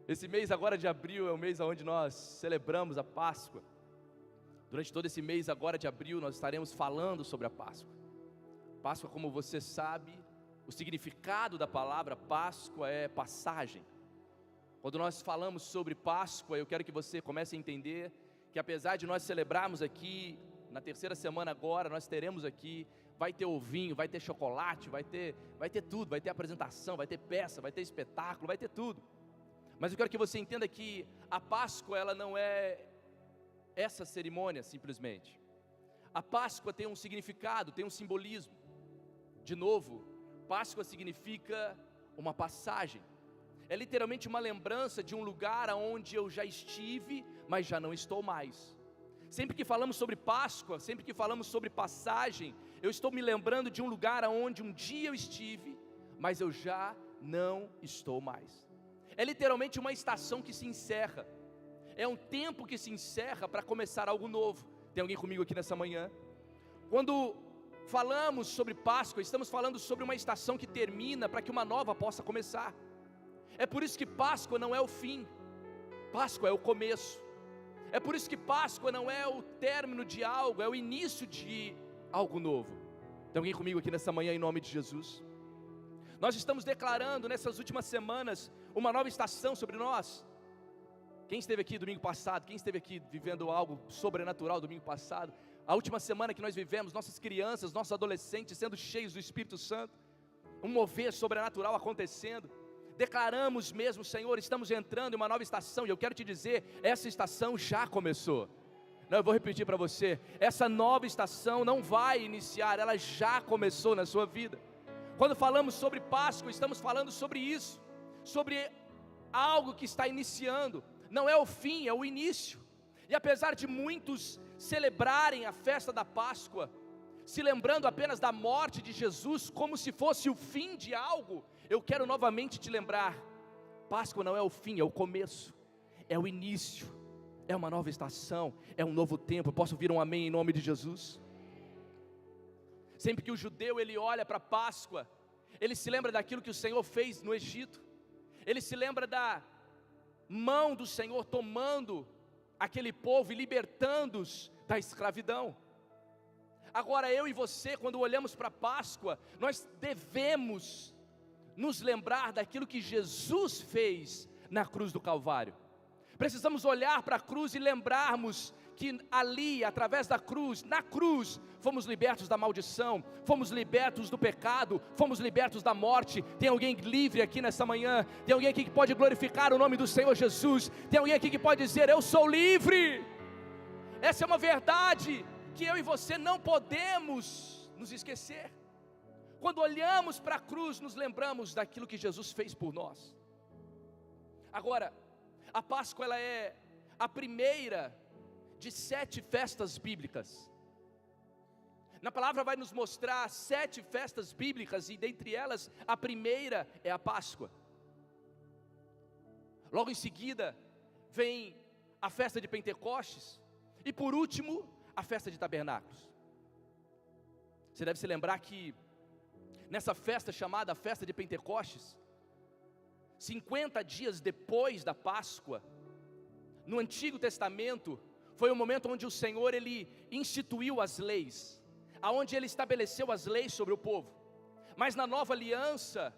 Esse mês agora de abril é o mês onde nós celebramos a Páscoa. Durante todo esse mês agora de abril nós estaremos falando sobre a Páscoa. Páscoa, como você sabe, o significado da palavra Páscoa é passagem. Quando nós falamos sobre Páscoa, eu quero que você comece a entender que apesar de nós celebrarmos aqui, na terceira semana agora, nós teremos aqui, vai ter ovinho, vai ter chocolate, vai ter tudo, vai ter apresentação, vai ter peça, vai ter espetáculo, vai ter tudo. Mas eu quero que você entenda que a Páscoa, ela não é essa cerimônia simplesmente. A Páscoa tem um significado, tem um simbolismo. De novo, Páscoa significa uma passagem. É literalmente uma lembrança de um lugar onde eu já estive, mas já não estou mais. Sempre que falamos sobre Páscoa, sempre que falamos sobre passagem, eu estou me lembrando de um lugar onde um dia eu estive, mas eu já não estou mais. É literalmente uma estação que se encerra. É um tempo que se encerra para começar algo novo. Tem alguém comigo aqui nessa manhã? Quando falamos sobre Páscoa, estamos falando sobre uma estação que termina para que uma nova possa começar. É por isso que Páscoa não é o fim, Páscoa é o começo. É por isso que Páscoa não é o término de algo, é o início de algo novo. Tem alguém comigo aqui nessa manhã em nome de Jesus? Nós estamos declarando nessas últimas semanas uma nova estação sobre nós. Quem esteve aqui domingo passado, quem esteve aqui vivendo algo sobrenatural domingo passado, a última semana que nós vivemos, nossas crianças, nossos adolescentes sendo cheios do Espírito Santo, um mover sobrenatural acontecendo, declaramos mesmo, Senhor, estamos entrando em uma nova estação, e eu quero te dizer, essa estação já começou. Não, eu vou repetir para você, essa nova estação não vai iniciar, ela já começou na sua vida. Quando falamos sobre Páscoa, estamos falando sobre isso, sobre algo que está iniciando, não é o fim, é o início. E apesar de muitos celebrarem a festa da Páscoa, se lembrando apenas da morte de Jesus, como se fosse o fim de algo, eu quero novamente te lembrar, Páscoa não é o fim, é o começo, é o início, é uma nova estação, é um novo tempo. Posso ouvir um amém em nome de Jesus? Sempre que o judeu ele olha para a Páscoa, ele se lembra daquilo que o Senhor fez no Egito, ele se lembra da mão do Senhor tomando aquele povo e libertando-os da escravidão. Agora eu e você, quando olhamos para a Páscoa, nós devemos nos lembrar daquilo que Jesus fez na cruz do Calvário. Precisamos olhar para a cruz e lembrarmos que ali, através da cruz, na cruz, fomos libertos da maldição, fomos libertos do pecado, fomos libertos da morte. Tem alguém livre aqui nessa manhã? Tem alguém aqui que pode glorificar o nome do Senhor Jesus? Tem alguém aqui que pode dizer, eu sou livre? Essa é uma verdade que eu e você não podemos nos esquecer. Quando olhamos para a cruz, nos lembramos daquilo que Jesus fez por nós. Agora, a Páscoa ela é a primeira de 7 festas bíblicas. Na palavra vai nos mostrar 7 festas bíblicas, e dentre elas, a primeira é a Páscoa. Logo em seguida, vem a festa de Pentecostes, e por último, a festa de Tabernáculos. Você deve se lembrar que, nessa festa chamada festa de Pentecostes, 50 dias depois da Páscoa, no Antigo Testamento, foi o momento onde o Senhor ele instituiu as leis, aonde ele estabeleceu as leis sobre o povo. Mas na nova aliança,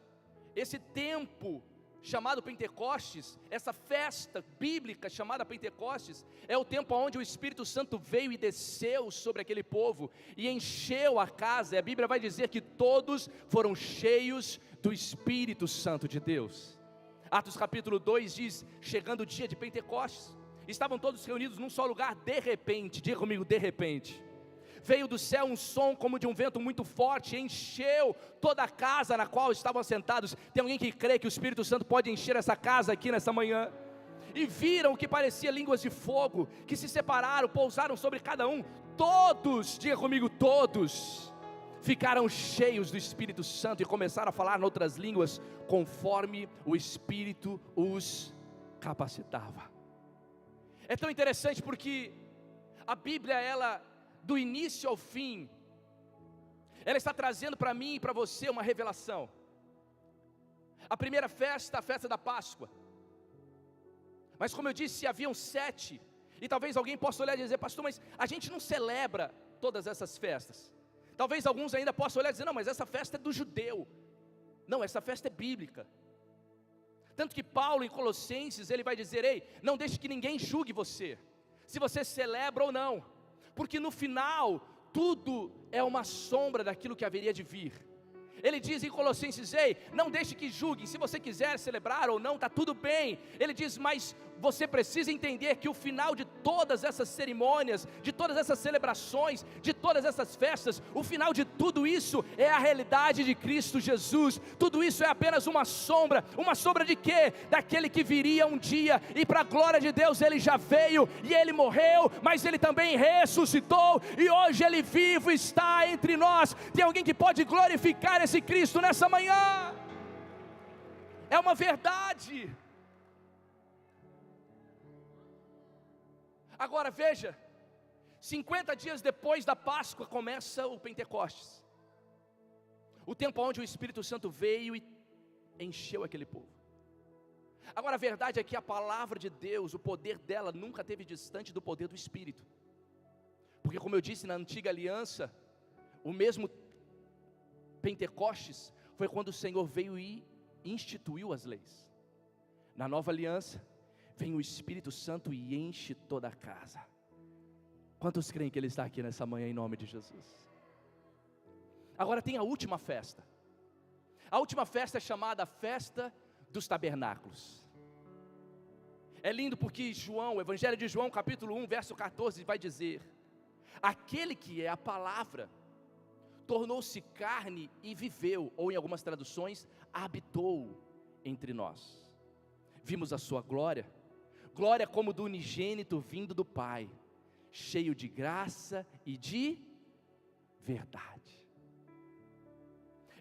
esse tempo chamado Pentecostes, essa festa bíblica chamada Pentecostes, é o tempo onde o Espírito Santo veio e desceu sobre aquele povo, e encheu a casa, e a Bíblia vai dizer que todos foram cheios do Espírito Santo de Deus. Atos capítulo 2 diz, chegando o dia de Pentecostes, estavam todos reunidos num só lugar, de repente, diga comigo, de repente, veio do céu um som como de um vento muito forte, encheu toda a casa na qual estavam assentados. Tem alguém que crê que o Espírito Santo pode encher essa casa aqui nessa manhã? E viram o que parecia línguas de fogo, que se separaram, pousaram sobre cada um. Todos, diga comigo, todos, ficaram cheios do Espírito Santo e começaram a falar em outras línguas, conforme o Espírito os capacitava. É tão interessante porque a Bíblia, ela, do início ao fim, ela está trazendo para mim e para você uma revelação. A primeira festa, a festa da Páscoa, Mas como eu disse, haviam 7, e talvez alguém possa olhar e dizer: pastor, mas a gente não celebra todas essas festas. Talvez alguns ainda possam olhar e dizer: não, mas essa festa é do judeu. Não, essa festa é bíblica. Tanto que Paulo em Colossenses, ele vai dizer: ei, não deixe que ninguém julgue você, se você celebra ou não, porque no final, tudo é uma sombra daquilo que haveria de vir. Ele diz em Colossenses: ei, não deixe que julguem, se você quiser celebrar ou não, está tudo bem. Ele diz: mas você precisa entender que o final de todas essas cerimônias, de todas essas celebrações, de todas essas festas, o final de tudo isso é a realidade de Cristo Jesus. Tudo isso é apenas uma sombra de quê? Daquele que viria um dia, e para a glória de Deus ele já veio, e ele morreu, mas ele também ressuscitou, e hoje ele vivo está entre nós. Tem alguém que pode glorificar esse Cristo nessa manhã? É uma verdade. Agora veja, 50 dias depois da Páscoa começa o Pentecostes, o tempo onde o Espírito Santo veio e encheu aquele povo. Agora a verdade é que a palavra de Deus, o poder dela nunca esteve distante do poder do Espírito, porque como eu disse, na antiga aliança, o mesmo Pentecostes foi quando o Senhor veio e instituiu as leis. Na nova aliança, vem o Espírito Santo e enche toda a casa. Quantos creem que Ele está aqui nessa manhã em nome de Jesus? Agora tem a última festa. A última festa é chamada Festa dos Tabernáculos. É lindo porque João, o Evangelho de João, capítulo 1, verso 14, vai dizer: aquele que é a palavra tornou-se carne e viveu, ou em algumas traduções, habitou entre nós. Vimos a sua glória, glória como do unigênito vindo do Pai, cheio de graça e de verdade.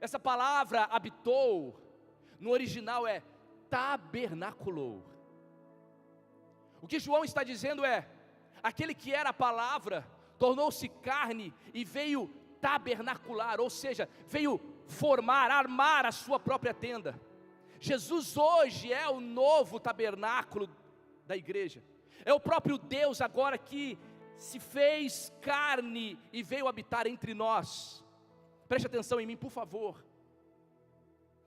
Essa palavra habitou, no original é tabernaculou. O que João está dizendo é: aquele que era a palavra tornou-se carne e veio tabernacular, ou seja, veio formar, armar a sua própria tenda. Jesus hoje é o novo tabernáculo da igreja, é o próprio Deus agora que se fez carne e veio habitar entre nós. Preste atenção em mim, por favor,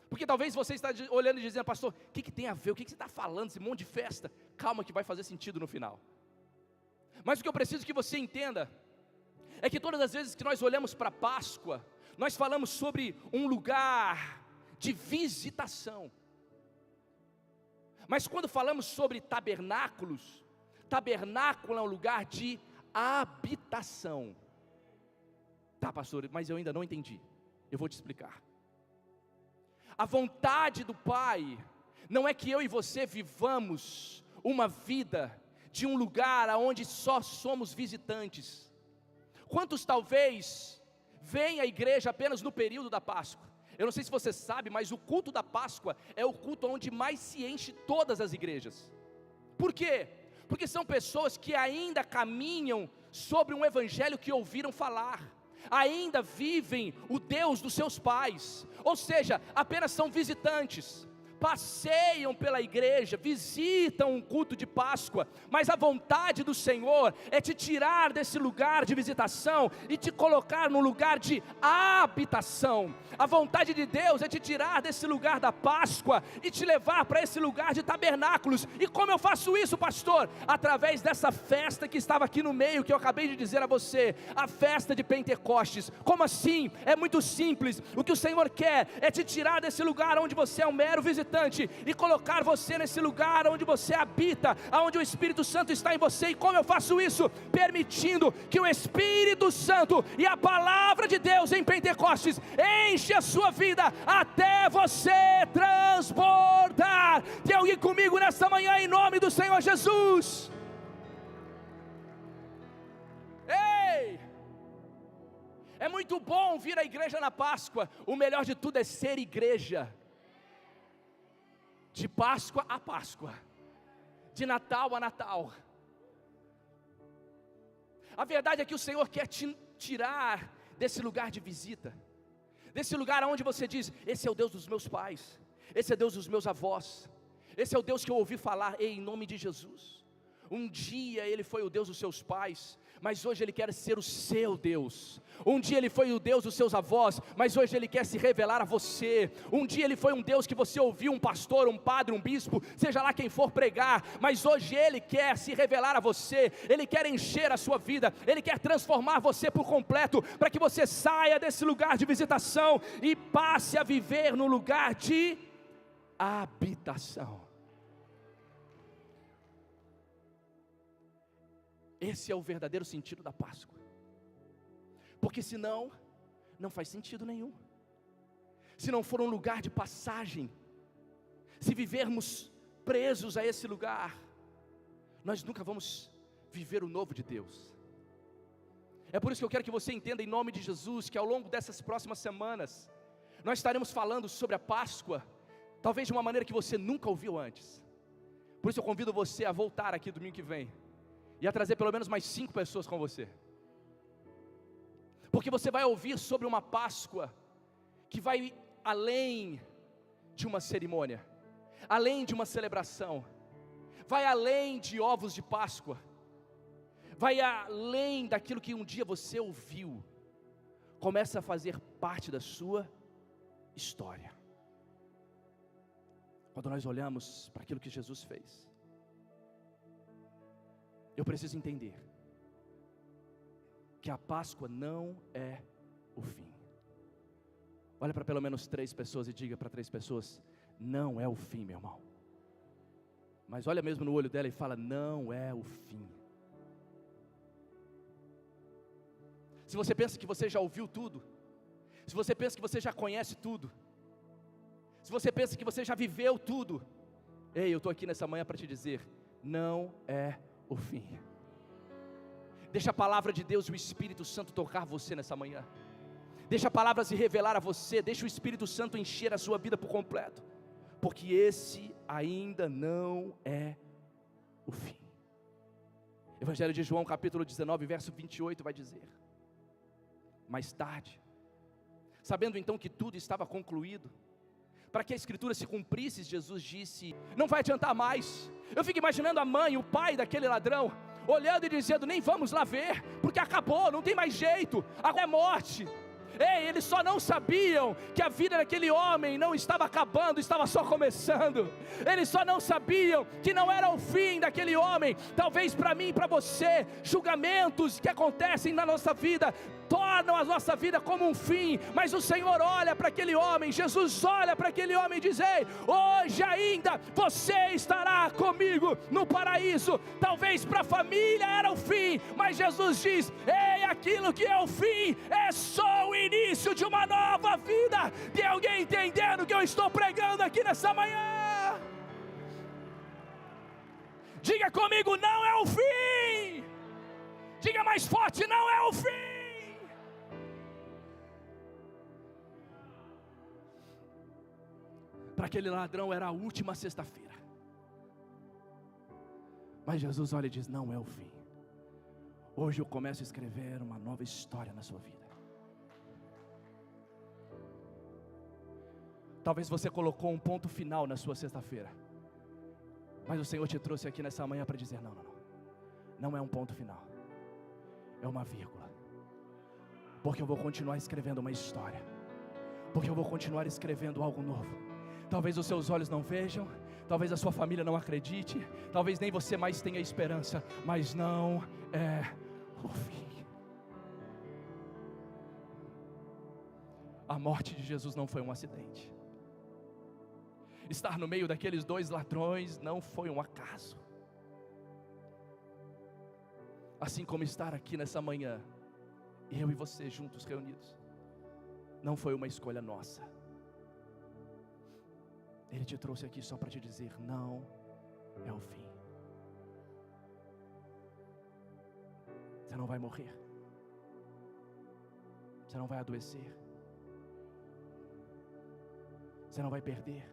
porque talvez você está olhando e dizendo: pastor, o que tem a ver, o que você está falando, esse monte de festa? Calma que vai fazer sentido no final. Mas o que eu preciso que você entenda é que todas as vezes que nós olhamos para a Páscoa, nós falamos sobre um lugar de visitação. Mas quando falamos sobre tabernáculos, tabernáculo é um lugar de habitação. Tá, pastor, mas eu ainda não entendi. Eu vou te explicar. A vontade do Pai não é que eu e você vivamos uma vida de um lugar onde só somos visitantes. Quantos talvez vêm à igreja apenas no período da Páscoa? Eu não sei se você sabe, mas o culto da Páscoa é o culto onde mais se enche todas as igrejas. Por quê? Porque são pessoas que ainda caminham sobre um evangelho que ouviram falar, ainda vivem o Deus dos seus pais, ou seja, apenas são visitantes. Passeiam pela igreja, visitam um culto de Páscoa, mas a vontade do Senhor é te tirar desse lugar de visitação e te colocar num lugar de habitação. A vontade de Deus é te tirar desse lugar da Páscoa e te levar para esse lugar de tabernáculos. E como eu faço isso, pastor? Através dessa festa que estava aqui no meio, que eu acabei de dizer a você, a festa de Pentecostes. Como assim? É muito simples. O que o Senhor quer é te tirar desse lugar onde você é um mero visitante e colocar você nesse lugar onde você habita, onde o Espírito Santo está em você. E como eu faço isso? Permitindo que o Espírito Santo e a palavra de Deus em Pentecostes enche a sua vida até você transbordar. Tem alguém comigo nessa manhã em nome do Senhor Jesus? Ei! É muito bom vir à igreja na Páscoa. O melhor de tudo é ser igreja. De Páscoa a Páscoa, de Natal a Natal. A verdade é que o Senhor quer te tirar desse lugar de visita, desse lugar onde você diz: esse é o Deus dos meus pais, esse é o Deus dos meus avós, Esse é o Deus que eu ouvi falar, em nome de Jesus. Um dia Ele foi o Deus dos seus pais, mas hoje Ele quer ser o seu Deus. Um dia Ele foi o Deus dos seus avós, mas hoje Ele quer se revelar a você. Um dia Ele foi um Deus que você ouviu, um pastor, um padre, um bispo, seja lá quem for pregar, mas hoje Ele quer se revelar a você. Ele quer encher a sua vida, Ele quer transformar você por completo, para que você saia desse lugar de visitação e passe a viver no lugar de habitação. Esse é o verdadeiro sentido da Páscoa, porque senão, não faz sentido nenhum. Se não for um lugar de passagem, se vivermos presos a esse lugar, nós nunca vamos viver o novo de Deus. É por isso que eu quero que você entenda, em nome de Jesus, que ao longo dessas próximas semanas, nós estaremos falando sobre a Páscoa, talvez de uma maneira que você nunca ouviu antes. Por isso eu convido você a voltar aqui domingo que vem, e a trazer pelo menos mais 5 pessoas com você, porque você vai ouvir sobre uma Páscoa, que vai além de uma cerimônia, além de uma celebração, vai além de ovos de Páscoa, vai além daquilo que um dia você ouviu, começa a fazer parte da sua história. Quando nós olhamos para aquilo que Jesus fez, eu preciso entender que a Páscoa não é o fim. Olha para pelo menos 3 pessoas e diga para 3 pessoas: não é o fim, meu irmão. Mas olha mesmo no olho dela e fala: não é o fim. Se você pensa que você já ouviu tudo, se você pensa que você já conhece tudo, se você pensa que você já viveu tudo, ei, eu estou aqui nessa manhã para te dizer: não é o fim. Deixa a palavra de Deus e o Espírito Santo tocar você nessa manhã. Deixa a palavra se revelar a você. Deixa o Espírito Santo encher a sua vida por completo, porque esse ainda não é o fim. Evangelho de João capítulo 19 verso 28 vai dizer: mais tarde, sabendo então que tudo estava concluído, para que a escritura se cumprisse, Jesus disse: não vai adiantar mais. Eu fico imaginando a mãe, o pai daquele ladrão, olhando e dizendo: nem vamos lá ver, porque acabou, não tem mais jeito, agora é morte. Ei, eles só não sabiam que a vida daquele homem não estava acabando, estava só começando. Eles só não sabiam que não era o fim daquele homem. Talvez para mim e para você, julgamentos que acontecem na nossa vida tornam a nossa vida como um fim, mas o Senhor olha para aquele homem, Jesus olha para aquele homem e diz: ei, hoje ainda você estará comigo no paraíso. Talvez para a família era o fim, mas Jesus diz: ei, aquilo que é o fim é só o início de uma nova vida. Tem alguém entendendo o que eu estou pregando aqui nessa manhã? Diga comigo: não é o fim. Diga mais forte: não é o fim. Para aquele ladrão era a última sexta-feira, mas Jesus olha e diz: não é o fim. Hoje eu começo a escrever uma nova história na sua vida. Talvez você colocou um ponto final na sua sexta-feira, mas o Senhor te trouxe aqui nessa manhã para dizer: não é um ponto final, é uma vírgula, porque eu vou continuar escrevendo uma história, porque eu vou continuar escrevendo algo novo. Talvez os seus olhos não vejam, talvez a sua família não acredite, talvez nem você mais tenha esperança, mas não é o fim. A morte de Jesus não foi um acidente. Estar no meio daqueles 2 ladrões não foi um acaso. Assim como estar aqui nessa manhã, eu e você juntos reunidos, não foi uma escolha nossa. Ele te trouxe aqui só para te dizer: não é o fim. Você não vai morrer, você não vai adoecer, você não vai perder.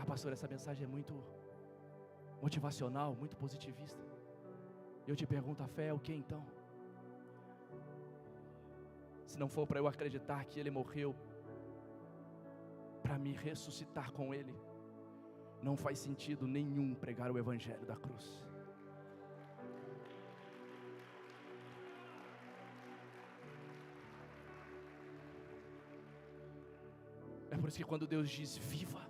Pastor, essa mensagem é muito motivacional, muito positivista. Eu te pergunto: a fé é o que então? Se não for para eu acreditar que Ele morreu para me ressuscitar com Ele, não faz sentido nenhum pregar o evangelho da cruz. É por isso que quando Deus diz viva,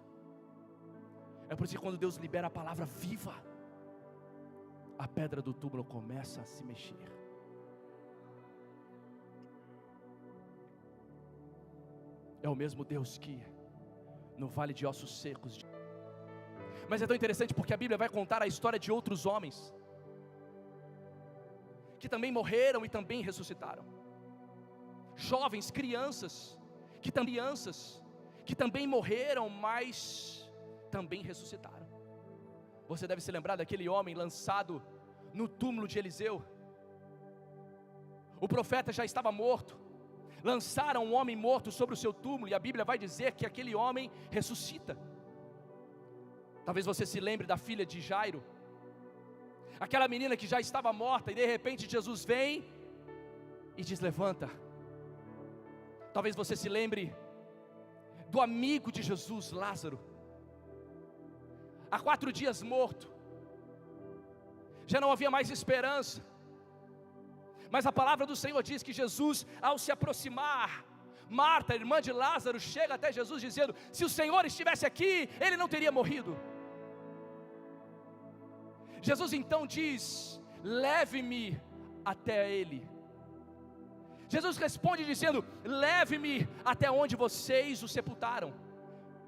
é por isso que quando Deus libera a palavra viva, a pedra do túmulo começa a se mexer. É o mesmo Deus que no vale de ossos secos. Mas é tão interessante porque a Bíblia vai contar a história de outros homens que também morreram e também ressuscitaram. Jovens, crianças que também morreram, mas também ressuscitaram. Você deve se lembrar daquele homem lançado no túmulo de Eliseu. O profeta já estava morto. Lançaram um homem morto sobre o seu túmulo, e a Bíblia vai dizer que aquele homem ressuscita. Talvez você se lembre da filha de Jairo, aquela menina que já estava morta, e de repente Jesus vem e diz: levanta. Talvez você se lembre do amigo de Jesus, Lázaro, há 4 dias morto, já não havia mais esperança. Mas a palavra do Senhor diz que Jesus, ao se aproximar, Marta, irmã de Lázaro, chega até Jesus dizendo: se o Senhor estivesse aqui, ele não teria morrido. Jesus então diz: leve-me até ele. Jesus responde dizendo: leve-me até onde vocês o sepultaram.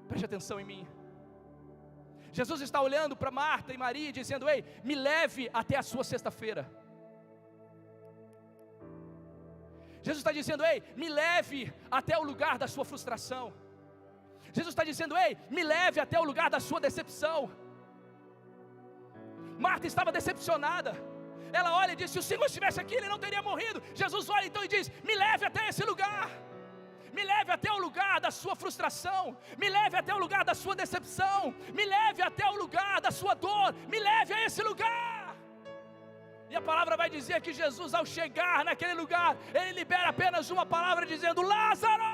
Preste atenção em mim. Jesus está olhando para Marta e Maria e dizendo: ei, me leve até a sua sexta-feira. Jesus está dizendo: ei, me leve até o lugar da sua frustração. Jesus está dizendo: ei, me leve até o lugar da sua decepção. Marta estava decepcionada. Ela olha e diz: se o Senhor estivesse aqui, ele não teria morrido. Jesus olha então e diz: me leve até esse lugar. Me leve até o lugar da sua frustração. Me leve até o lugar da sua decepção. Me leve até o lugar da sua dor. Me leve a esse lugar. E a palavra vai dizer que Jesus, ao chegar naquele lugar, ele libera apenas uma palavra dizendo: Lázaro,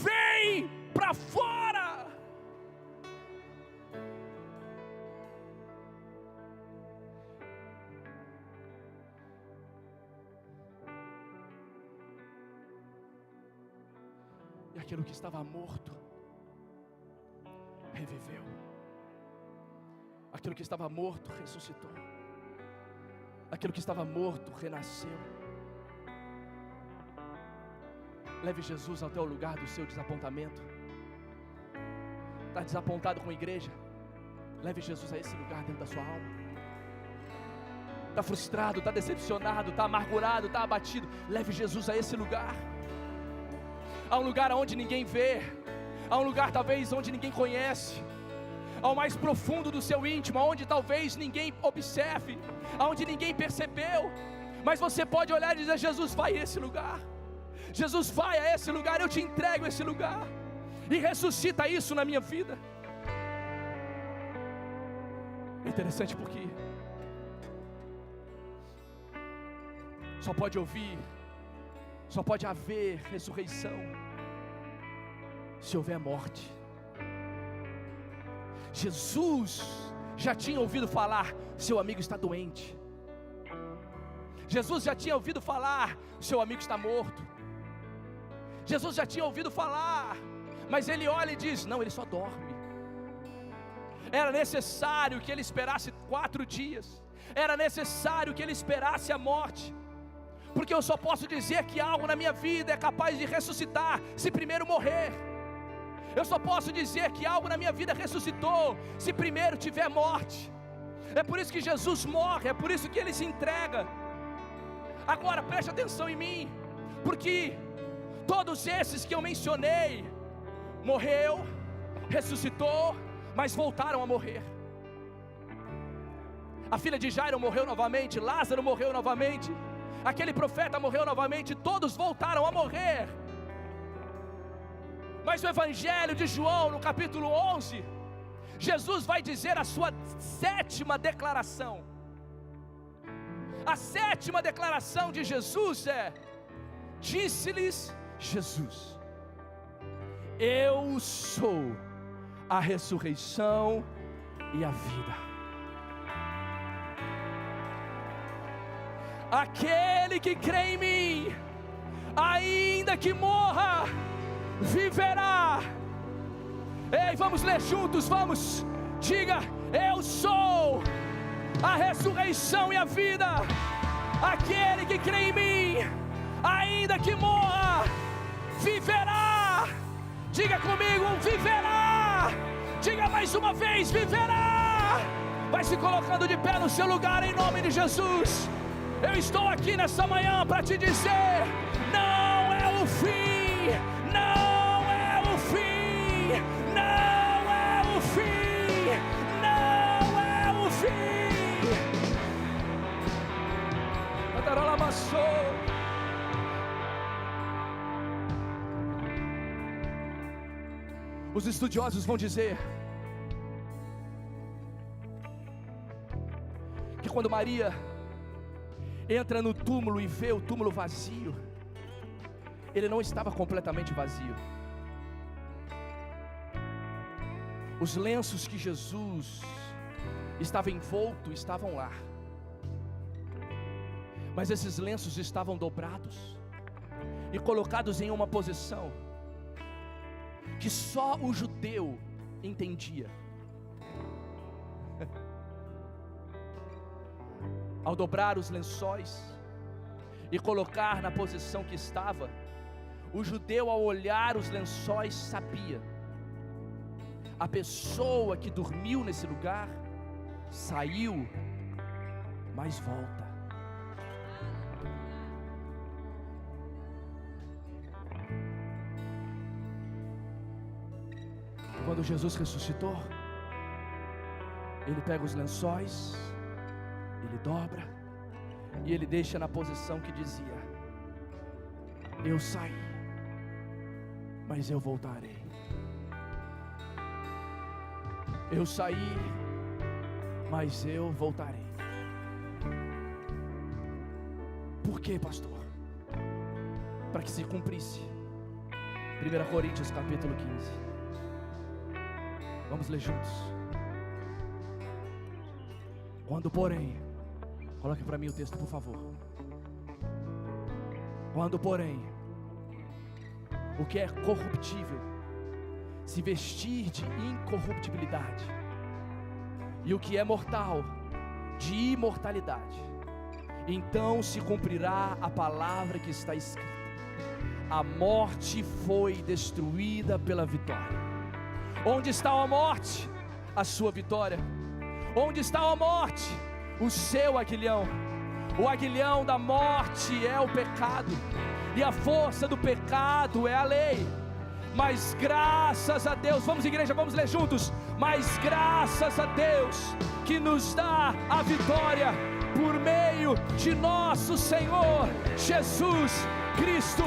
vem para fora. E aquilo que estava morto reviveu. Aquilo que estava morto ressuscitou. Aquilo que estava morto renasceu. Leve Jesus até o lugar do seu desapontamento. Está desapontado com a igreja? Leve Jesus a esse lugar dentro da sua alma. Está frustrado, está decepcionado, está amargurado, está abatido? Leve Jesus a esse lugar. Há um lugar onde ninguém vê. Há um lugar talvez onde ninguém conhece. Ao mais profundo do seu íntimo, onde talvez ninguém observe, onde ninguém percebeu, mas você pode olhar e dizer: Jesus, vai a esse lugar. Jesus, vai a esse lugar, eu te entrego esse lugar, e ressuscita isso na minha vida. É interessante porque só pode ouvir, só pode haver ressurreição se houver morte. Jesus já tinha ouvido falar: seu amigo está doente. Jesus já tinha ouvido falar: seu amigo está morto. Jesus já tinha ouvido falar, mas ele olha e diz: não, ele só dorme. Era necessário que ele esperasse 4 dias. Era necessário que ele esperasse a morte. Porque eu só posso dizer que algo na minha vida é capaz de ressuscitar se primeiro morrer. Eu só posso dizer que algo na minha vida ressuscitou se primeiro tiver morte. É por isso que Jesus morre, é por isso que Ele se entrega. Agora preste atenção em mim, porque todos esses que eu mencionei, morreu, ressuscitou, mas voltaram a morrer. A filha de Jairo morreu novamente, Lázaro morreu novamente, aquele profeta morreu novamente, todos voltaram a morrer. Mas o Evangelho de João, no capítulo 11, Jesus vai dizer a sua 7ª declaração. A 7ª declaração de Jesus é: disse-lhes Jesus, Eu sou a ressurreição e a vida. Aquele que crê em mim, ainda que morra, viverá. Ei, vamos ler juntos, vamos. Diga: eu sou a ressurreição e a vida. Aquele que crê em mim, ainda que morra, viverá. Diga comigo: viverá. Diga mais uma vez: viverá. Vai se colocando de pé no seu lugar em nome de Jesus. Eu estou aqui nessa manhã para te dizer: não é o fim, não é o fim, não é o fim, não é o fim. Os estudiosos vão dizer que quando Maria entra no túmulo e vê o túmulo vazio, ele não estava completamente vazio. Os lenços que Jesus estava envolto estavam lá, mas esses lenços estavam dobrados e colocados em uma posição que só o judeu entendia. Ao dobrar os lençóis e colocar na posição que estava, o judeu, ao olhar os lençóis, sabia: a pessoa que dormiu nesse lugar saiu, mas volta. Quando Jesus ressuscitou, ele pega os lençóis, ele dobra e ele deixa na posição que dizia: eu saí, mas eu voltarei. Eu saí, mas eu voltarei. Por quê, pastor? Para que se cumprisse 1 Coríntios capítulo 15. Vamos ler juntos. Quando porém, coloque para mim o texto, por favor. Quando porém o que é corruptível se vestir de incorruptibilidade, e o que é mortal de imortalidade, então se cumprirá a palavra que está escrita: a morte foi destruída pela vitória. Onde está a morte? A sua vitória. Onde está a morte? O seu aguilhão. O aguilhão da morte é o pecado, e a força do pecado é a lei. Mas graças a Deus, vamos igreja, vamos ler juntos. Mas graças a Deus que nos dá a vitória por meio de nosso Senhor Jesus Cristo.